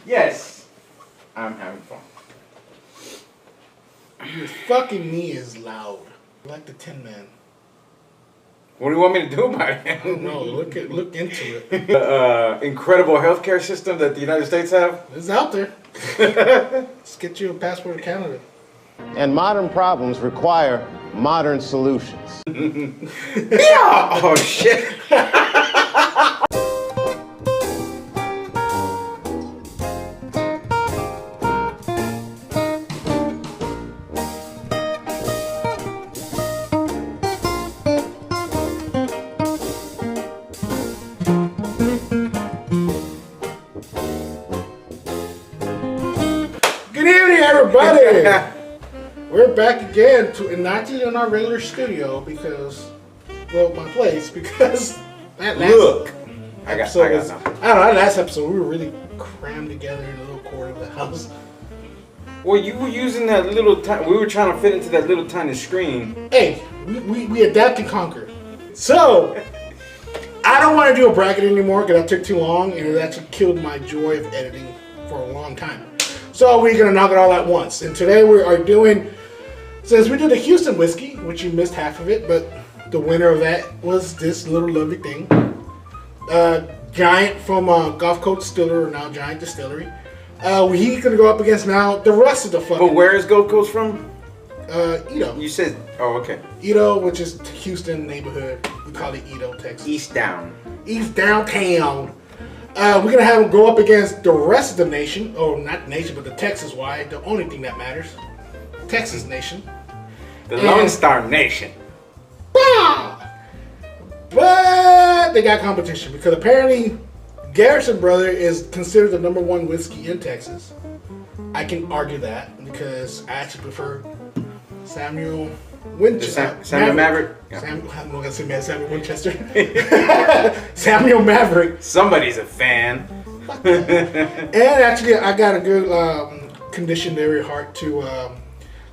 Yes, I'm having fun. Your fucking knee is loud. Like the Tin Man. What do you want me to do about it? I don't know. Look into it. Incredible healthcare system that the United States have. It's out there. Let's get you a passport to Canada. And modern problems require modern solutions. Yeah! Oh shit! Good evening, everybody. We're back again not in our regular studio because, well, my place because that last Look, I got episode was, nothing. I don't know. That last episode we were really crammed together in a little corner of the house. Well, you were using that little tiny. We were trying to fit into that little tiny screen. Hey, we adapt and conquer. So I don't want to do a bracket anymore because that took too long and it actually killed my joy of editing for a long time. So we're gonna knock it all at once. And today we are doing, since we did the Houston whiskey, which you missed half of it, but the winner of that was this little lovely thing. Giant from Gulf Coast Distiller, or now Giant Distillery. He's gonna go up against now the rest of the fucking. But where is Gold Coast from? Edo. You said, oh, okay. Edo, which is Houston neighborhood. We call it Edo, Texas. East down. East downtown. We're gonna have him go up against the rest of the nation. Oh, not the nation, but the Texas wide. The only thing that matters. Texas nation. The Lone Star Nation. Bah! But they got competition because apparently Garrison Brother is considered the #1 whiskey in Texas. I can argue that because I actually prefer Samuel Winchester. Samuel Maverick. Yeah. I'm not gonna say Samuel Winchester. Samuel Maverick. Somebody's a fan. And actually, I got a good condition very hard to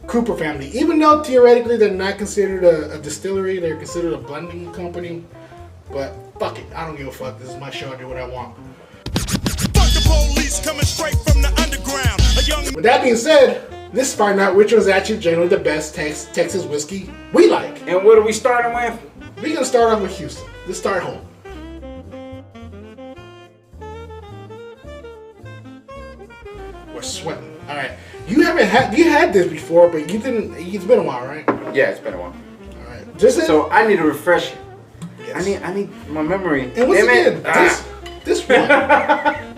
Cooper family. Even though theoretically they're not considered a distillery, they're considered a blending company. But fuck it, I don't give a fuck. This is my show. I do what I want. Fuck the police coming straight from the underground. A young With that being said, let's find out which was actually generally the best Texas whiskey we like. And what are we starting with? We're gonna start off with Houston. Let's start home. We're sweating. All right. You had this before, but you didn't. It's been a while, right? Yeah, it's been a while. All right. Just So I need a refresher. yes. I need my memory. And once Damn again, it.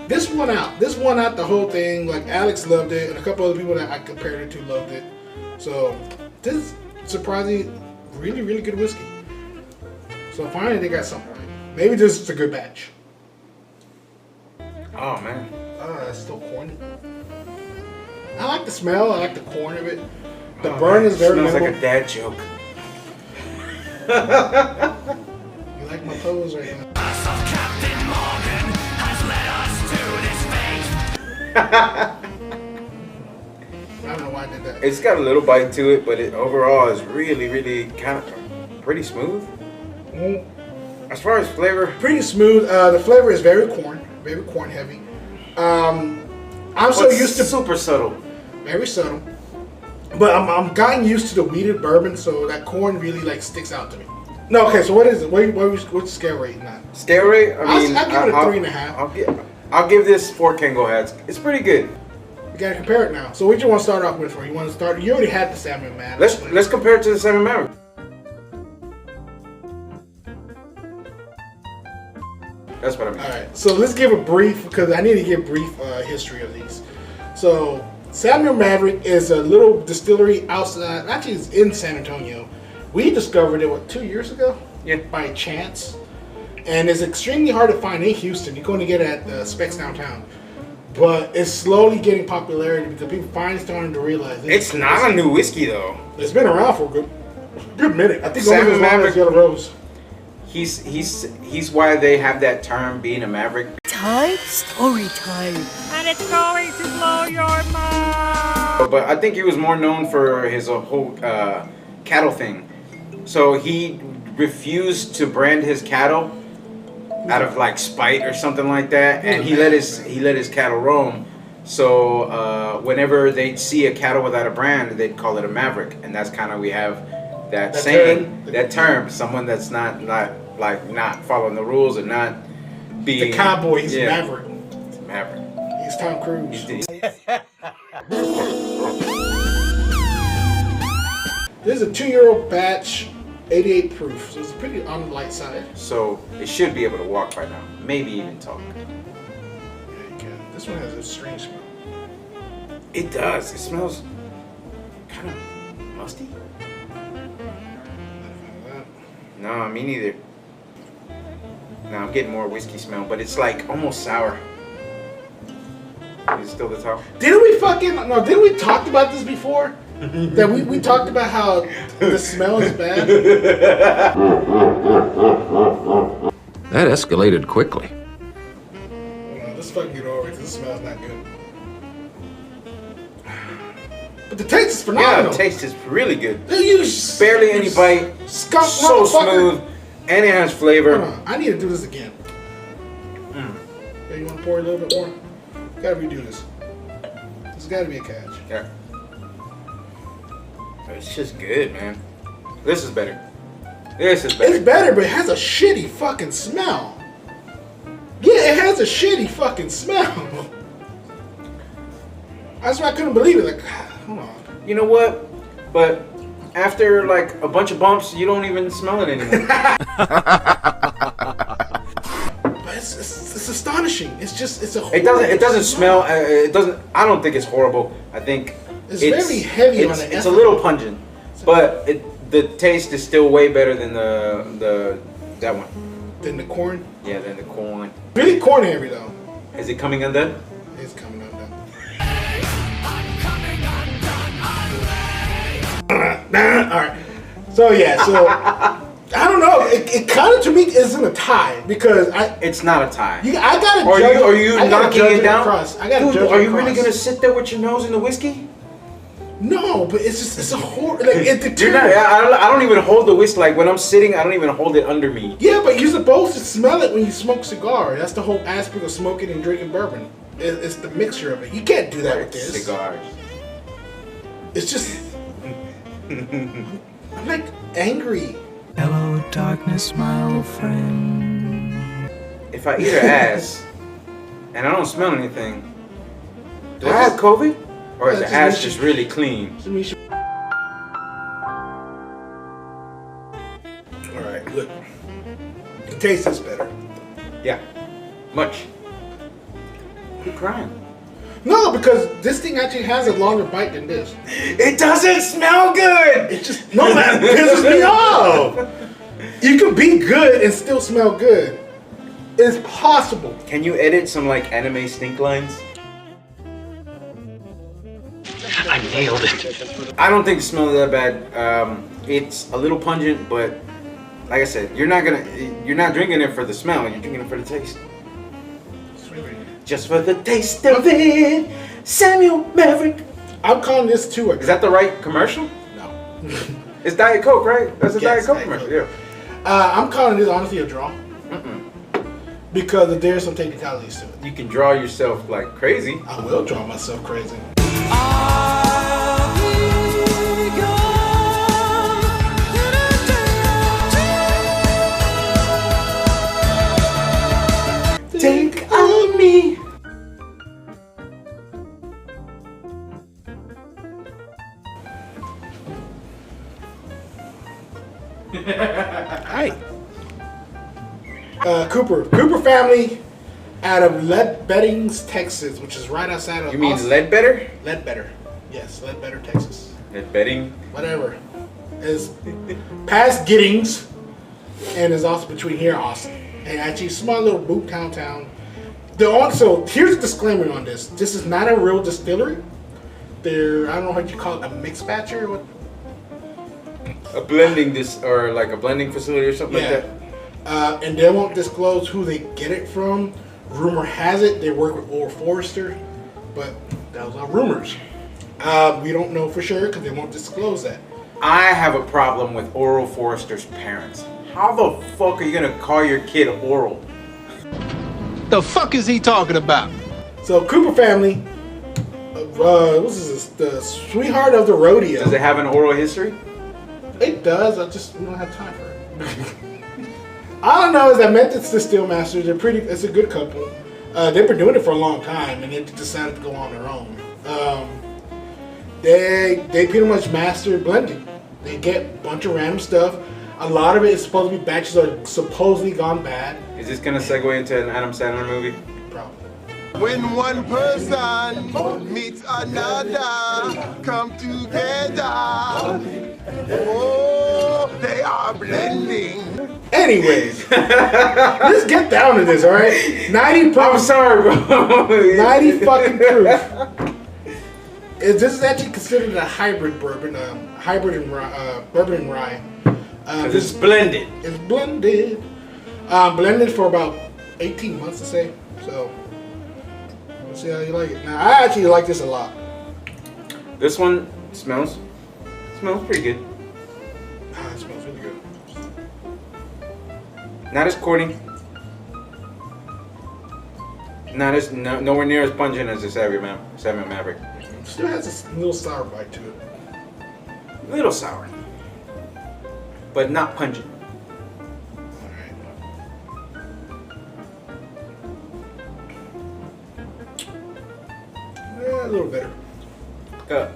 this one out the whole thing. Like Alex loved it, and a couple other people that I compared it to loved it. So this is surprisingly really, really good whiskey. So finally they got something right. Maybe this is a good batch. Oh man. It's still corny. I like the smell. I like the corn of it. The Oh, burn man. is very Smells minimal. like a dad joke. You like my pose right now? I don't know why I did that. It's got a little bite to it, but it overall is really, really kind of pretty smooth. Mm, As far as flavor, pretty smooth. The flavor is very corn heavy. I'm so used to super subtle. very subtle, but I'm gotten used to the weeded bourbon, so that corn really like sticks out to me. No, okay. So what is it? What's the scale rate now? Scale rate? I mean, I'll give it a 3.5. I'll give this 4 Kango hats. It's pretty good. You gotta compare it now. So what you want to start off with? Or you want to start? You already had the Salmon Man. Let's compare it to the Samuel Maverick. That's what I mean. All right, so let's give a brief, because I need to give brief history of these. So Samuel Maverick is a little distillery outside, actually it's in San Antonio. We discovered it, 2 years ago? Yeah. By chance. And it's extremely hard to find in Houston. You're going to get it at Specs downtown. But it's slowly getting popularity because people finally starting to realize It's not a new whiskey though. It's been around for a good minute. I think Samuel only as long Maverick- as Yellow Rose. He's why they have that term, being a maverick. Story time. And it's going to blow your mind. But I think he was more known for his whole cattle thing. So he refused to brand his cattle out of like spite or something like that, and he let his cattle roam. So whenever they'd see a cattle without a brand, they'd call it a Maverick, and that's kind of we have that saying, that term. Someone that's not following the rules and not being the cowboy. He's Maverick. It's Maverick. He's Tom Cruise. This is a 2-year-old batch, 88 proof, so it's pretty on the light side. So it should be able to walk by now, maybe even talk. Yeah, you can. This one has a strange smell. It does. It smells kind of musty. No, me neither. No, I'm getting more whiskey smell, but it's like almost sour. Is it still the top? Didn't we talk about this before? That we talked about how the smell is bad? That escalated quickly. Let's fucking get over it because the smell's not good. But the taste is phenomenal. Yeah, the taste is really good. You barely any bite. Skunk so smooth, and it has flavor. Hold on, I need to do this again. Yeah, you want to pour a little bit more? Gotta redo this. There's gotta be a catch. Yeah. It's just good, man. This is better. This is better. It's better, but it has a shitty fucking smell. Yeah, it has a shitty fucking smell. That's why I couldn't believe it. Like, hold on. You know what? But after like a bunch of bumps, you don't even smell it anymore. But it's astonishing. It's a. It doesn't smell. It doesn't. I don't think it's horrible. I think it's very heavy on the. It's a little pungent, but the taste is still way better than that one. Than the corn. Yeah, than the corn. Really corn heavy though. Is it coming undone? It's coming undone. Alright. So yeah, I don't know. It kind of to me isn't a tie because it's not a tie. I gotta judge. Are you knocking it down? I gotta judge. Are you really gonna sit there with your nose in the whiskey? No, but it's a horror. Like You're not. I don't even hold the whiskey. Like when I'm sitting, I don't even hold it under me. Yeah, but you're supposed to smell it when you smoke cigar. That's the whole aspect of smoking and drinking bourbon. It's the mixture of it. You can't do that with this. Cigars. It's just. I'm like angry. Hello, darkness, my old friend. If I eat her ass and I don't smell anything, do I have COVID? Or is the ass just really clean? Alright, look. The taste is better. Yeah. Much. Quit crying. No, because this thing actually has a longer bite than this. It doesn't smell good! It just, no, that pisses me off! You can be good and still smell good. It's possible. Can you edit some like anime stink lines? I nailed it. I don't think it smells that bad. It's a little pungent, but like I said, you're not drinking it for the smell. You're drinking it for the taste. Just for the taste of it, Samuel Maverick. I'm calling this too. Is that the right commercial? No. It's Diet Coke, right? That's a Diet Coke commercial. Yeah. I'm calling this honestly a draw. Because there's some technicalities to it. You can draw yourself like crazy. I will draw myself crazy. Take on me. Hi. Cooper family out of Ledbettings, Texas, which is right outside of You mean Austin. Ledbetter? Ledbetter. Yes, Ledbetter, Texas. Ledbetting? Whatever. Is past Giddings and is also between here and Austin. And actually small little boot town. So here's a disclaimer on this. This is not a real distillery. They're, I don't know what you call it, a mix batcher or what? A blending or like a blending facility or something like that. And they won't disclose who they get it from. Rumor has it they work with Oral Forester, but those are rumors. We don't know for sure because they won't disclose that. I have a problem with Oral Forester's parents. How the fuck are you gonna call your kid Oral? The fuck is he talking about? So Cooper family What's this? The Sweetheart of the Rodeo. Does it have an oral history? It does. We don't have time for it. All I know is that Memphis Still Masters. It's a good couple. They've been doing it for a long time, and they decided to go on their own. They pretty much master blending. They get a bunch of random stuff. A lot of it is supposed to be batches that are supposedly gone bad. Is this gonna segue into an Adam Sandler movie? Probably. When one person meets another, come together. Oh, they are blending. Anyways, let's get down to this, all right? 90 proof. I'm sorry, bro. 90 fucking proof. This is actually considered a hybrid bourbon, bourbon and rye. Because it's blended. It's blended. Blended for about 18 months, to say. So, let's see how you like it. Now, I actually like this a lot. This one smells pretty good. It smells really good. Not as corny. Nowhere near as pungent as the Samuel Maverick. Still has a little sour bite to it. A little sour, but not pungent. Yeah, a little better. I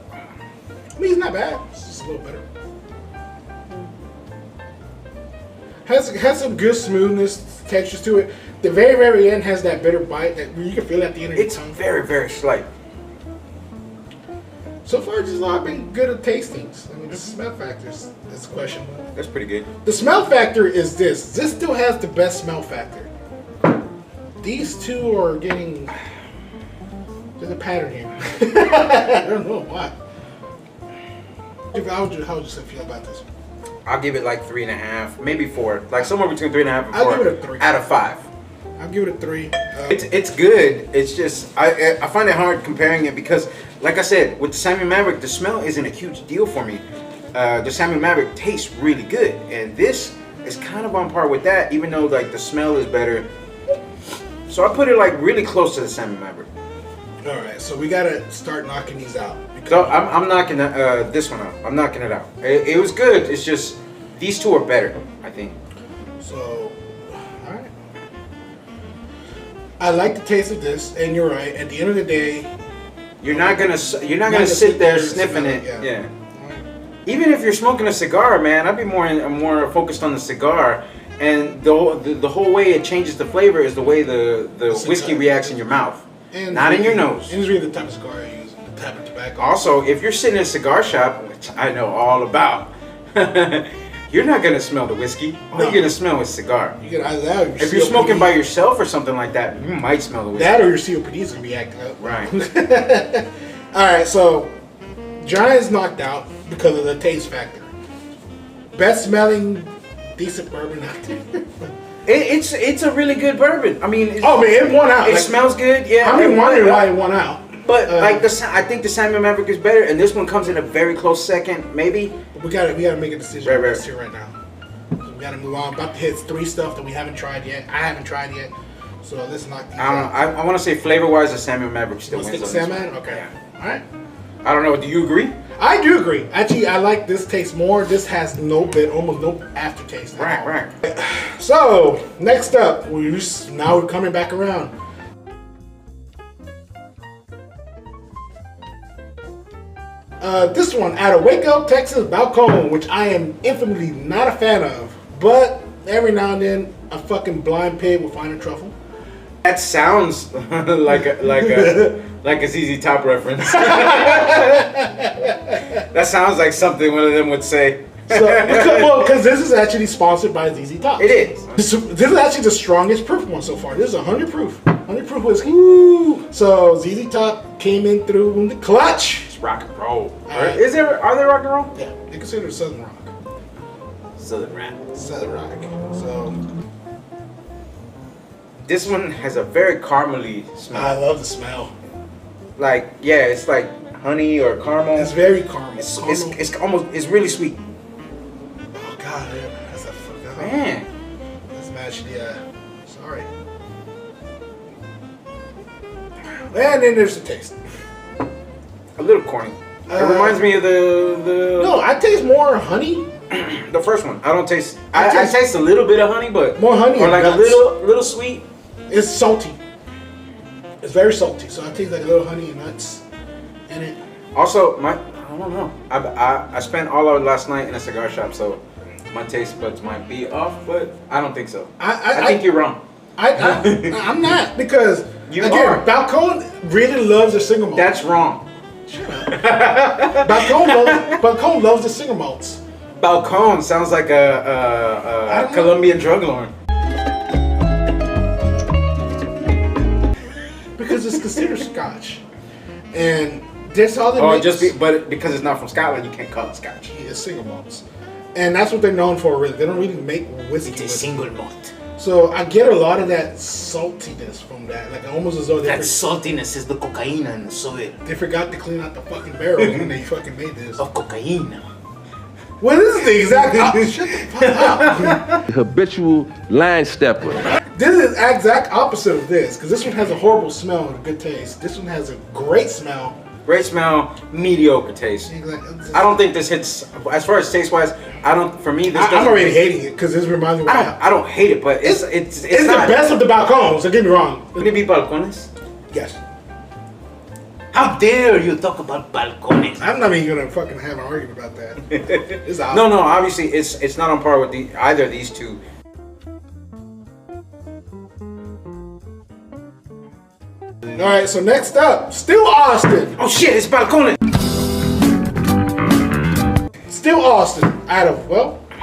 mean, it's not bad. It's just a little better. Has some good smoothness, textures to it. The very, very end has that bitter bite that you can feel at the end of your It's tongue. very, very slight. So far, just I've been good at tastings. I mean, the smell factor is questionable. That's pretty good. The smell factor is this. This still has the best smell factor. These two are getting... There's a pattern here. I don't know why. How would you feel about this? I'll give it like 3.5, maybe 4. Like somewhere between 3.5 and 4. I'll give it a 3. Out of 5. I'll give it a 3. It's good. It's just I find it hard comparing it because, like I said, with the Samuel Maverick, the smell isn't a huge deal for me. The Samuel Maverick tastes really good, and this is kind of on par with that, even though like the smell is better. So I put it like really close to the Samuel Maverick. All right, so we gotta start knocking these out. So I'm knocking this one out. I'm knocking it out. It was good. It's just these two are better, I think. So, all right. I like the taste of this, and you're right. At the end of the day, you're not gonna sit there sniffing it. Yeah. Right. Even if you're smoking a cigar, man, I'd be more focused on the cigar. And the whole way it changes the flavor is the way the whiskey reacts in your mouth, and not in your nose. And it's really the type of cigar I use, the type of tobacco. Also, if you're sitting in a cigar shop, which I know all about, you're not gonna smell the whiskey. All you're gonna smell is cigar. If you're smoking by yourself or something like that, you might smell the whiskey. That or your COPD is gonna be acting up. Right. All right, so Giant's knocked out because of the taste factor. Best smelling decent bourbon out there. It's a really good bourbon. I mean, it won out. It smells good. Yeah. I'm wondering why it won out. But I think the Samuel Maverick is better, and this one comes in a very close second, maybe. But we gotta make a decision right now. So we gotta move on. About to hit 3 stuff that we haven't tried yet. I haven't tried yet. So let's knock these out. I want to say flavor-wise, the Samuel Maverick still wins. Salmon? Okay. Yeah. All right. I don't know. Do you agree? I do agree. Actually, I like this taste more. This has almost no aftertaste. Right. So next up, now we're coming back around. This one out of Waco, Texas, Balcones, which I am infamously not a fan of, but every now and then a fucking blind pig will find a truffle. That sounds like a ZZ Top reference. That sounds like something one of them would say. Because this is actually sponsored by ZZ Top. It is. This is actually the strongest proof one so far. This is 100 proof. 100 proof whiskey. Woo! So ZZ Top came in through in the clutch. It's rock and roll. Are they rock and roll? Yeah, they consider it Southern rock. Southern rock. Southern rock. So this one has a very caramely smell. I love the smell. Like, yeah, it's like honey or caramel. It's very caramel. It's really sweet. Oh god, that's a fuck. Man. That's actually sorry. And then there's the taste. a little corny. It reminds me of the. No, I taste more honey. The first one. I don't taste. I taste a little bit of honey, but more honey, or like nuts. a little sweet. It's salty. It's very salty. So I taste like a little honey and nuts in it. Also, I don't know. I spent all of last night in a cigar shop, so my taste buds might be off, but I don't think so. I think you're wrong. I'm not, because You are. Balcone really loves the single malt. That's wrong. Shut up. Balcone loves the single malts. Balcone sounds like a Colombian drug lord. Because it's considered Scotch, and that's all they make. But because it's not from Scotland, you can't call it Scotch. It's single malts, and that's what they're known for. Really, they don't really make whiskey. It's a single malt. So I get a lot of that saltiness from that, like almost as though that saltiness is the cocaine in the soil. They forgot to clean out the fucking barrels when they fucking made this. Of cocaine. Well, this is the exact opposite. Shut the fuck up. Habitual line stepper. This is the exact opposite of this, because this one has a horrible smell and a good taste. This one has a great smell. Great smell, mediocre taste. I don't think this hits, as far as taste wise, for me, this I'm already hating it, because this reminds me of I don't hate it, but it's not the best of the Balcones, don't get me wrong. Would it be Balcones? Yes. How dare you talk about Balcones? I'm not even gonna fucking have an argument about that. It's no, obviously it's not on par with either of these two. All right, so next up, still Austin. Oh shit, it's Balcones. Still Austin, out of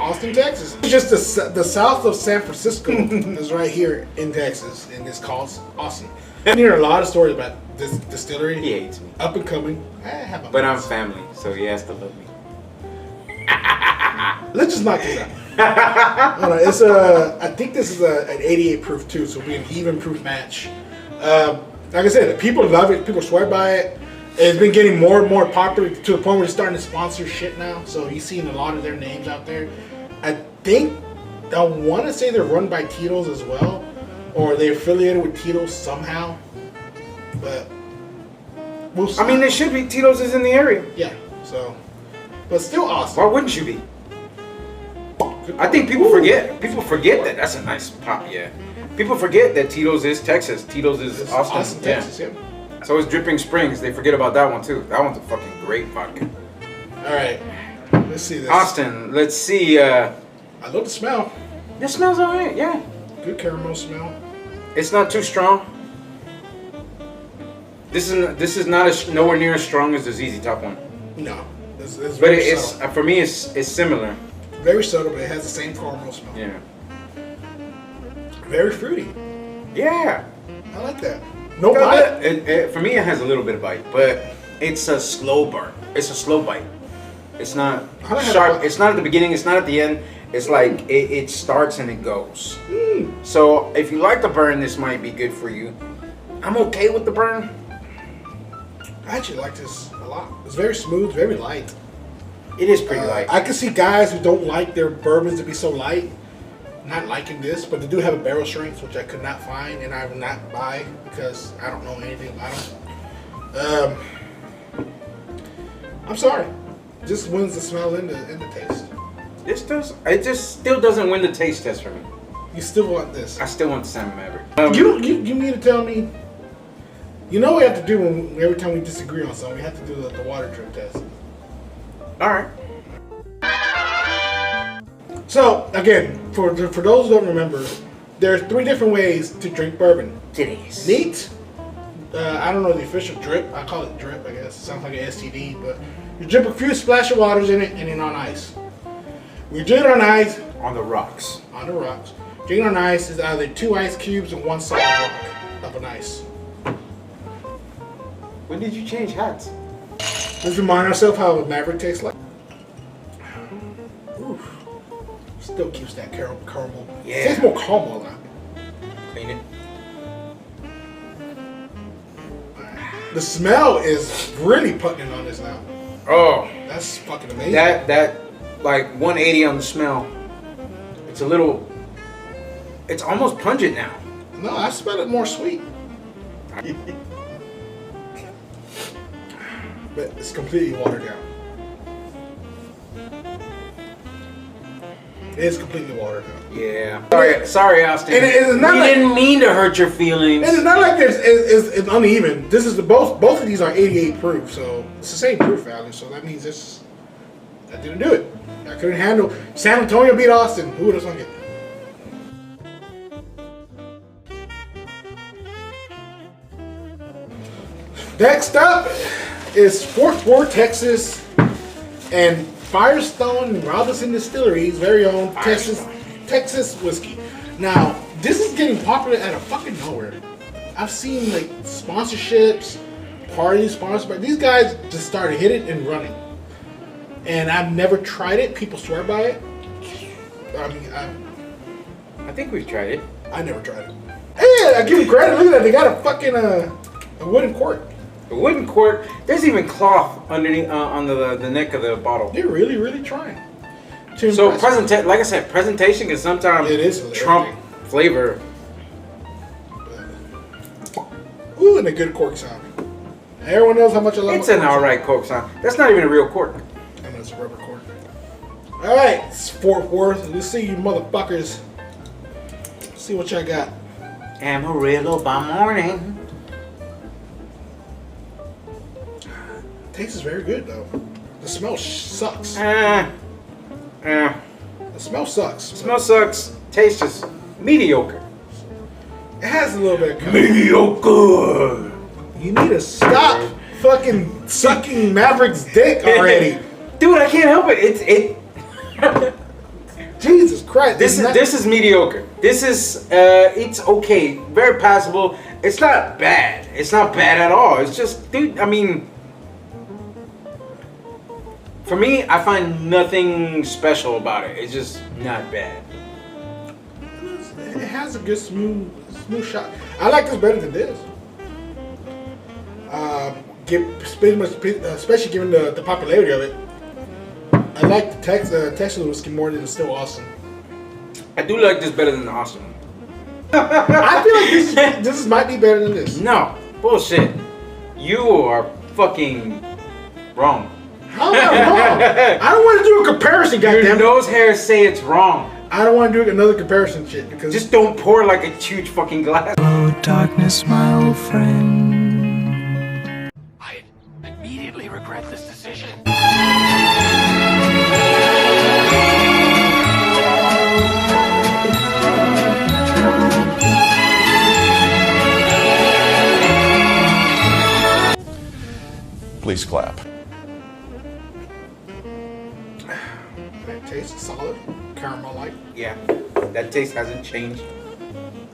Austin, Texas. It's just the south of San Francisco is right here in Texas, and it's called Austin. I hear a lot of stories about this distillery. He hates me. Up and coming. But I'm family, so he has to love me. Let's just knock this out. Hold on, it's I think this is an 88 proof too, so it'll be an even proof match. Like I said, people love it. People swear by it. It's been getting more and more popular to the point where it's starting to sponsor shit now. So you're seeing a lot of their names out there. I want to say they're run by Tito's as well, or they're affiliated with Tito's somehow. But we'll see. I mean, they should be. Tito's is in the area. Yeah. So, but still Austin. Why wouldn't you be? I think people forget. People forget that that's a nice pop. Yeah. People forget that Tito's is Texas. Tito's is Austin. Texas, yeah. So it's Dripping Springs. They forget about that one too. That one's a fucking great vodka. All right. Let's see this. Austin. Let's see. I love the smell. It smells alright. Yeah. Good caramel smell. It's not too strong. This is not nowhere near as strong as the ZZ Top one. No. It's but it's for me it's similar. Very subtle, but it has the same caramel smell. Yeah. Very fruity. Yeah. I like that. No bite. For me, it has a little bit of bite, but it's a slow burn. It's a slow bite. It's not sharp. It's not at the beginning. It's not at the end. It's like it starts and it goes. So if you like the burn, this might be good for you. I'm okay with the burn. I actually like this a lot. It's very smooth, very light. It is pretty light. I can see guys who don't like their bourbons to be so light not liking this, but they do have a barrel strength, which I could not find, and I will not buy because I don't know anything about them. I'm sorry. This wins the smell and the taste. It just still doesn't win the taste test for me. You still want this? I still want the Salmon Maverick. You mean to tell me? You know what we have to do every time we disagree on something, we have to do the water drip test. All right. So again, for those who don't remember, there's 3 different ways to drink bourbon. Titties. Neat. I don't know the official drip. I call it drip. I guess it sounds like an STD, but you drip a few splash of waters in it and then on ice. We drink it on ice. On the rocks. On the rocks. Drinking on ice is either 2 ice cubes and 1 solid rock of an ice. When did you change hats? Let's remind ourselves how Maverick tastes like. Oof. Still keeps that caramel. Yeah. It tastes more caramel now. Clean it. The smell is really putting on this now. Oh. That's fucking amazing. That like 180 on the smell. It's it's almost pungent now. No, I smell it more sweet. but it's completely watered down. It's completely watered down. Yeah. Sorry, Austin. And it's not we like, didn't mean to hurt your feelings. And it's not like it's uneven. This is both of these are 88 proof, so it's the same proof value. So that means I didn't do it. I couldn't handle. San Antonio beat Austin. Who would have sung it? Next up is Fort Worth, Texas, and Firestone Robinson Distillery's very own Texas whiskey. Now, this is getting popular out of fucking nowhere. I've seen like sponsorships, parties sponsored by these guys just started hitting and running. And I've never tried it. People swear by it. I mean, I think we've tried it. I never tried it. Hey, I give them credit. Look at that. They got a fucking a wooden cork. A wooden cork. There's even cloth underneath on the neck of the bottle. They're really trying. So like I said, presentation can sometimes trump flavor. Ooh, and a good cork sound. Everyone knows how much I love. It's an alright cork sound. That's not even a real cork. I know it's a rubber cork. All right, it's Fort Worth. Let's see you motherfuckers. Let's see what y'all got. Amarillo by morning. Taste is very good though. The smell sucks. The smell sucks. Smell sucks. Taste is mediocre. It has a little bit of mediocre. You need to stop fucking sucking Maverick's dick already. Dude, I can't help it. Jesus Christ. This is mediocre. This is it's okay. Very passable. It's not bad. It's not bad at all. It's just, dude, I mean, for me, I find nothing special about it. It's just not bad. It has a good smooth shot. I like this better than this. Especially given the popularity of it. I like the Texas whiskey more than the Still Awesome. I do like this better than the Austin. I feel like this might be better than this. No, bullshit. You are fucking wrong. How am I wrong? I don't want to do a comparison, goddamn. Your nose hairs say it's wrong. I don't want to do another comparison shit because just don't pour like a huge fucking glass. Hello, darkness, my old friend. I immediately regret this decision. Please clap. That tastes solid. Caramel like. Yeah, that taste hasn't changed.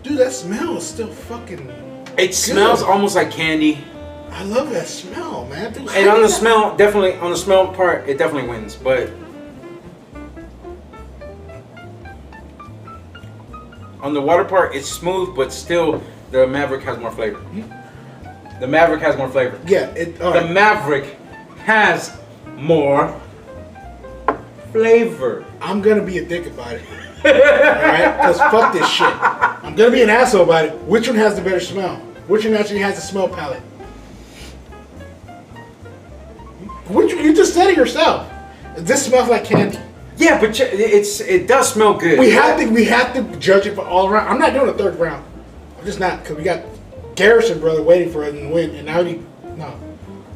Dude, that smell is still fucking. It smells almost like candy. I love that smell, man. Dude, and on the smell, definitely on the smell part, it definitely wins. But on the water part, it's smooth, but still, the Maverick has more flavor. The Maverick has more flavor. Yeah, the Maverick has more flavor. I'm gonna be a dick about it. Alright? Because fuck this shit. I'm gonna be an asshole about it. Which one has the better smell? Which one actually has the smell palette? You just said it yourself. This smells like candy. Yeah, but it does smell good. We have to judge it for all around. I'm not doing a third round. I'm just not, because we got Garrison brother waiting for us to win, and now no.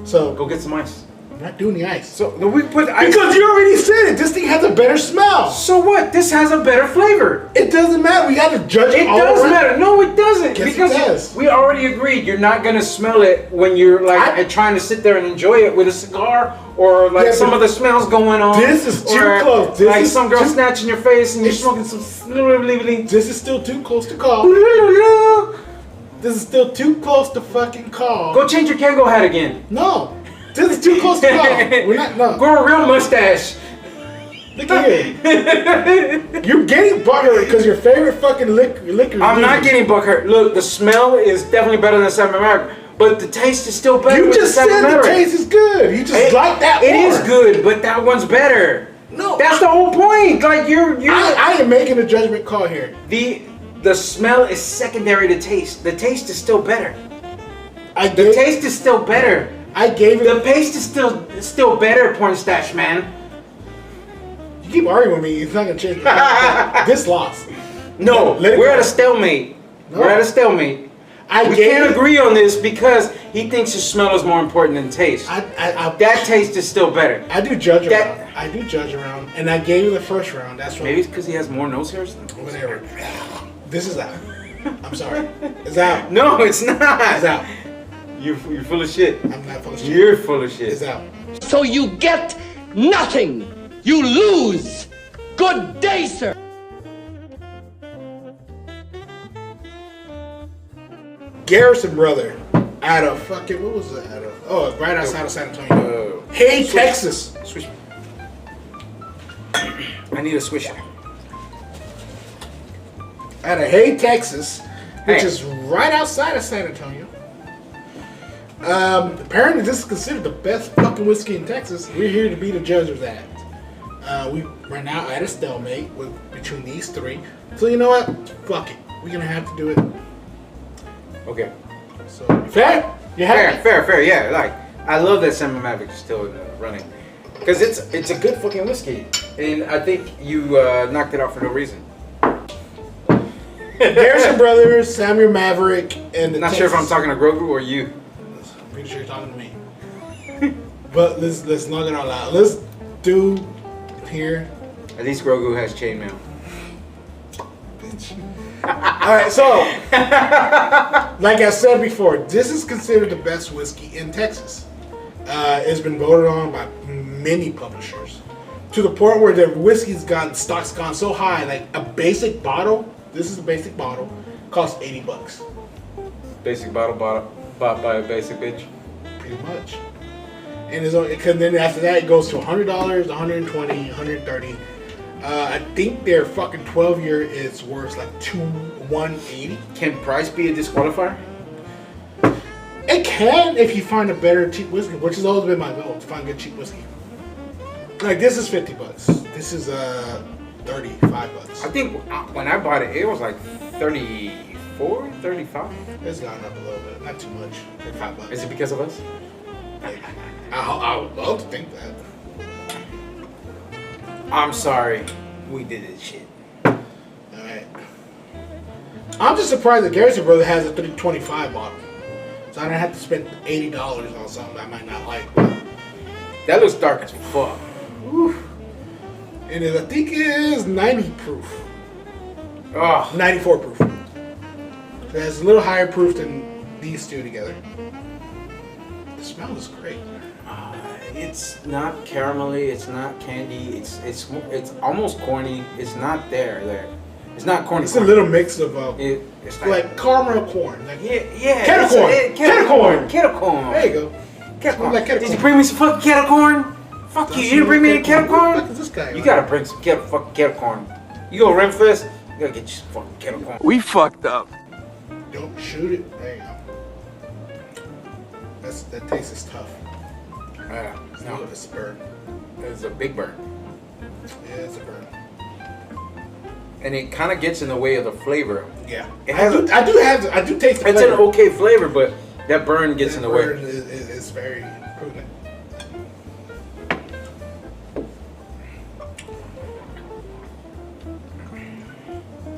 So go get some ice. I'm not doing the ice. So we put ice because you already said it. This thing has a better smell. So what? This has a better flavor. It doesn't matter. We got to judge it. It does matter. No, it doesn't. Yes, because it does. We already agreed you're not gonna smell it when you're like trying to sit there and enjoy it with a cigar or like some of the smells going on. This is too close. Like some girl snatching your face and you're smoking some. This is still too close to call. This is still too close to fucking call. Go change your Kango hat again. No. This is too close to call. We're not, no. Grow a real mustache. Look at here. You're getting butthurt because your favorite fucking liquor. I'm not getting butthurt. Look, the smell is definitely better than San Maverick, but the taste is still better. You just said the taste is good. You just like that It more. is good, but that one's better. No. That's the whole point. Like I am making a judgment call here. The smell is secondary to taste. The taste is still better. The taste is still better. I gave it. The paste is still better, Porn Stash Man. You keep arguing with me. It's not gonna change. This lost. No, we're at a stalemate. No. We're at a stalemate. We can't agree on this because he thinks the smell is more important than taste. That taste is still better. I do judge around. I do judge around, and I gave you the first round. That's maybe it's because he has more nose hairs. Whatever. This is out. I'm sorry. It's out. No, it's not. It's out. You're full of shit. I'm not full of shit. You're full of shit. It's out. So you get nothing. You lose. Good day, sir. Garrison Brother out of fucking, what was that? Right outside of San Antonio. Hey, switch. Texas. Switch. I need a swisher. Out of Hey, Texas, which is right outside of San Antonio. Apparently, this is considered the best fucking whiskey in Texas. We're here to be the judge of that. We right now at a stalemate between these three. So you know what? Fuck it. We're gonna have to do it. Okay. So fair? You happy? Fair. Yeah, like I love that Samuel Maverick is still running because it's a good fucking whiskey, and I think you knocked it out for no reason. Garrison Brothers, Samuel Maverick, and the not sure if I'm talking to Grogu or you. I'm pretty sure you're talking to me. But let's knock it all out. Let's do here. At least Grogu has chainmail. Bitch. Alright, so like I said before, this is considered the best whiskey in Texas. It's been voted on by many publishers to the point where the whiskey's stock's gone so high, like a basic bottle. This is a basic bottle, costs $80. Basic bottle bought by a basic bitch. Pretty much. And then after that, it goes to $100, $120, $130. I think their fucking 12-year is worth like $180. Can price be a disqualifier? It can if you find a better cheap whiskey, which has always been my goal, to find good cheap whiskey. Like this is $50. This is $35. I think when I bought it, it was like 34, 35. It's gone up a little bit, not too much. $5. Is it because of us? I would love to think that. I'm sorry, we did this shit. Alright. I'm just surprised that Garrison Brother has a 325 bottle. So I don't have to spend $80 on something I might not like. That looks dark as fuck. Oof. And I think it is 90 proof. Oh. 94 proof. So it's a little higher proof than these two together. The smell is great. It's not caramelly. It's not candy. It's almost corny. It's not there. It's not corny. It's a little mix of it's like caramel corn. Like, yeah. Kettle corn. Kettle corn. There you go. Kettle corn. Like Did you bring me some fucking kettle corn? Fuck you. You didn't bring me any kettle corn? What the fuck is this guy? You gotta bring some fucking kettle corn. You go Renfest, you gotta get you some fucking kettle corn. We fucked up. Don't shoot it. There you go. That taste is tough. No, it's a burn. It's a big burn. Yeah, it's a burn. And it kind of gets in the way of the flavor. Yeah, it has. I do taste the It's flavor. an okay flavor, but that burn gets in the way. It's very proven.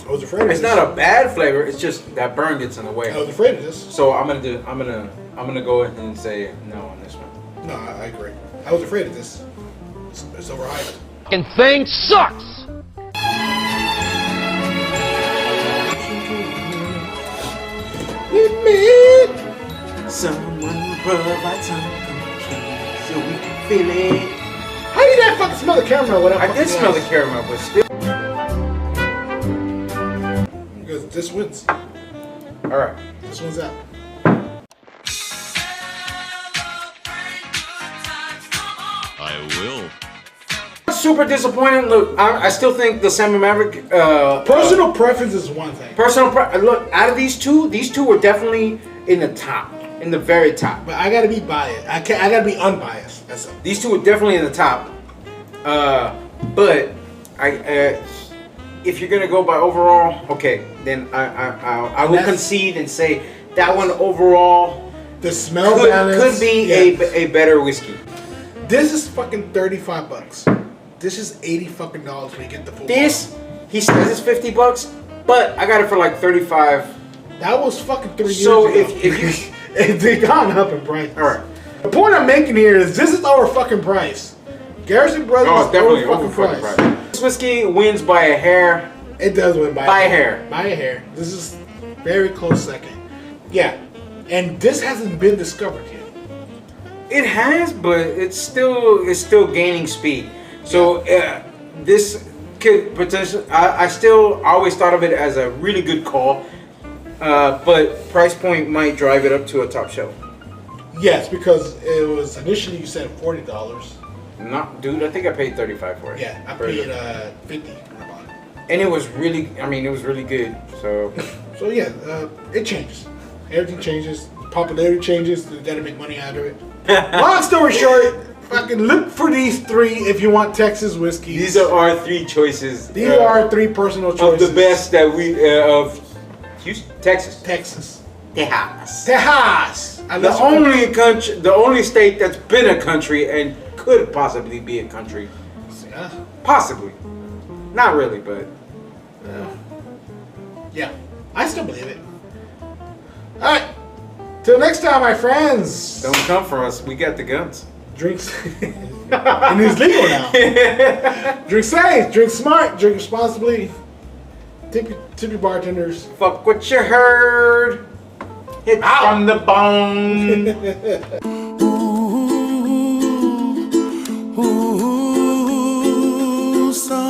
I was afraid of this. It's not a bad flavor. It's just that burn gets in the way. I was afraid of this. So I'm gonna go ahead and say no on this one. No, I agree. I was afraid of this. It's overhyped. Fucking thing sucks. Someone provide some cookies so we can feel it. How did that fucking smell the caramel? I did smell the caramel, but still. Because this wins. All right, this one's out. I will. Super disappointed. Look, I still think the Samuel Maverick. Personal preference is one thing. Look, out of these two were definitely in the top, in the very top. But I gotta be biased. I gotta be unbiased. That's all. These two were definitely in the top. But if you're gonna go by overall, okay, then I will concede and say that one overall The smell balance could be a better whiskey. This is fucking $35. This is $80 fucking dollars when you get the full. This he says it's $50, but I got it for like 35. That was fucking 3 years so ago. So if you they gone up in price. All right. The point I'm making here is this is our fucking price. Garrison Brothers is definitely our fucking price. This whiskey wins by a hair. It does win by a hair. By a hair. This is very close second. Yeah, and this hasn't been discovered yet. It has, but it's still gaining speed. So this could potentially. I still always thought of it as a really good call, but price point might drive it up to a top shelf. Yes, because it was initially you said $40. Not, dude. I think I paid 35 for it. Yeah, I paid 50. And it was really. I mean, it was really good. So. So yeah, it changes. Everything changes. Popularity changes. You gotta make money out of it. Long story short, fucking look for these three if you want Texas whiskey. These are our three choices. These are our three personal choices. Of the best that we of Houston, Texas. Texas. Tejas. The only state that's been a country and could possibly be a country. Yeah. Possibly. Not really, but. Yeah. I still believe it. Alright. Till next time, my friends. Don't come for us. We got the guns. Drinks. And it's legal now. Drink safe. Drink smart. Drink responsibly. Tip your bartenders. Fuck what you heard. Hit from the bone. Ooh, son.